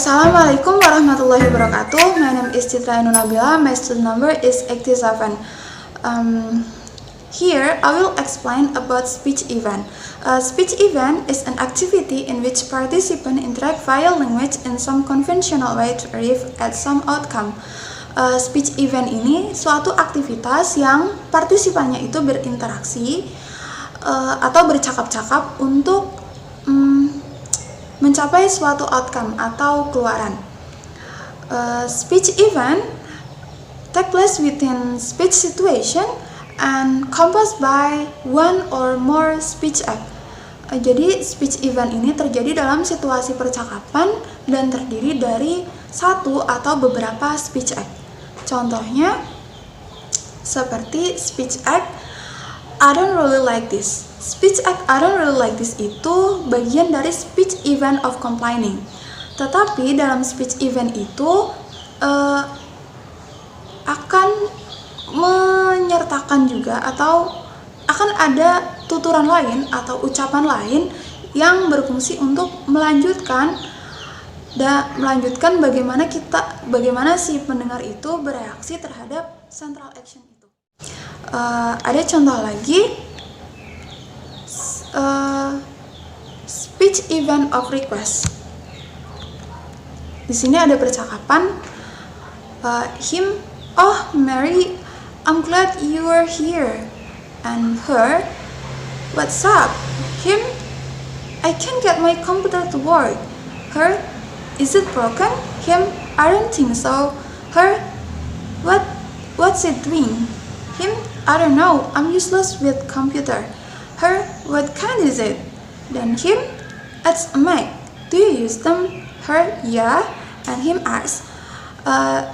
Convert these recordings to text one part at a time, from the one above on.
Assalamualaikum warahmatullahi wabarakatuh. My name is Citra Ainun Nabila. My student number is 87. Here I will explain about speech event. Speech event is an activity in which participants interact via language in some conventional way to arrive at some outcome. Speech event ini suatu aktivitas yang partisipannya itu berinteraksi atau bercakap-cakap untuk mencapai suatu outcome atau keluaran. Speech event take place within speech situation and composed by one or more speech act. Jadi speech event ini terjadi dalam situasi percakapan dan terdiri dari satu atau beberapa speech act. Contohnya seperti speech act I don't really like this. Speech act I don't really like this itu bagian dari speech event of complaining. Tetapi dalam speech event itu akan menyertakan juga atau akan ada tuturan lain atau ucapan lain yang berfungsi untuk melanjutkan bagaimana si pendengar itu bereaksi terhadap central action itu. Ada contoh lagi, speech event of request. Di sini ada percakapan him, "Oh Mary, I'm glad you are here." And her, "What's up?" Him, "I can't get my computer to work." Her, "Is it broken?" Him, "I don't think so." Her, What's it doing?" Him, "I don't know, I'm useless with computer." Her, "What kind is it?" Then him, "It's a Mac. Do you use them?" Her, "Yeah." And him asks,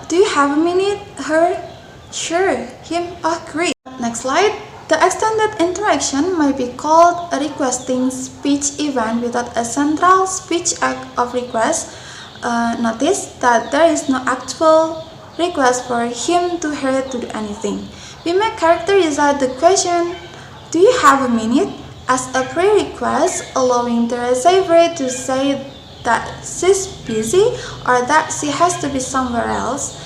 "Do you have a minute?" Her, "Sure." Him, "Oh great." Next slide. The extended interaction might be called a requesting speech event without a central speech act of request. Notice that there is no actual request for him to her to do anything. We may characterize the question, "Do you have a minute?" as a pre-request, allowing the receiver to say that she's busy or that she has to be somewhere else.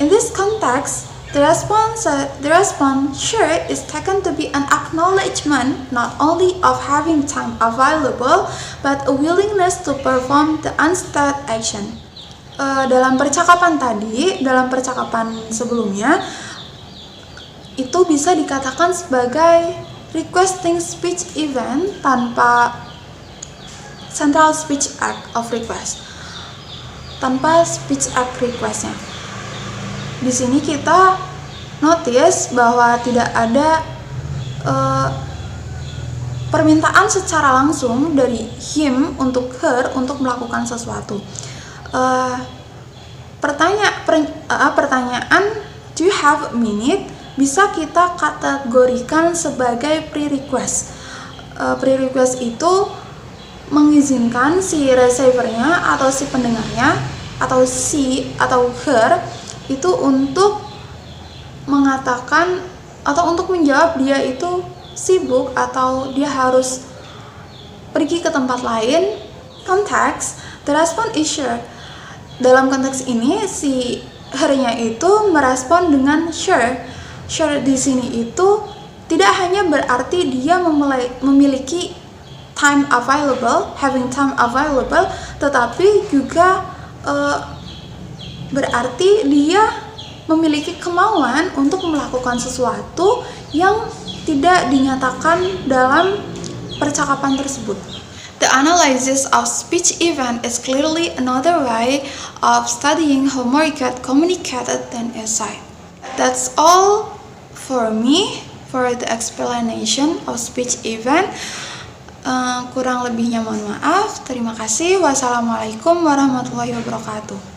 In this context, the response "sure" is taken to be an acknowledgement not only of having time available, but a willingness to perform the unstated action. Dalam percakapan sebelumnya, itu bisa dikatakan sebagai requesting speech event tanpa central speech act of request, tanpa speech act requestnya. Di sini kita notice bahwa tidak ada permintaan secara langsung dari him untuk her untuk melakukan sesuatu. Pertanyaan "Do you have a minute?" bisa kita kategorikan sebagai pre-request. Pre-request itu mengizinkan si receivernya atau si pendengarnya atau si atau her itu untuk mengatakan atau untuk menjawab dia itu sibuk atau dia harus pergi ke tempat lain. Konteks, the response is sure. Dalam konteks ini si her-nya itu merespon dengan sure. Sure di sini itu tidak hanya berarti dia memiliki time available, having time available, tetapi juga berarti dia memiliki kemauan untuk melakukan sesuatu yang tidak dinyatakan dalam percakapan tersebut. The analysis of speech event is clearly another way of studying how more communicated than essay. That's all for me for the explanation of speech event. Kurang lebihnya mohon maaf. Terima kasih. Wassalamualaikum warahmatullahi wabarakatuh.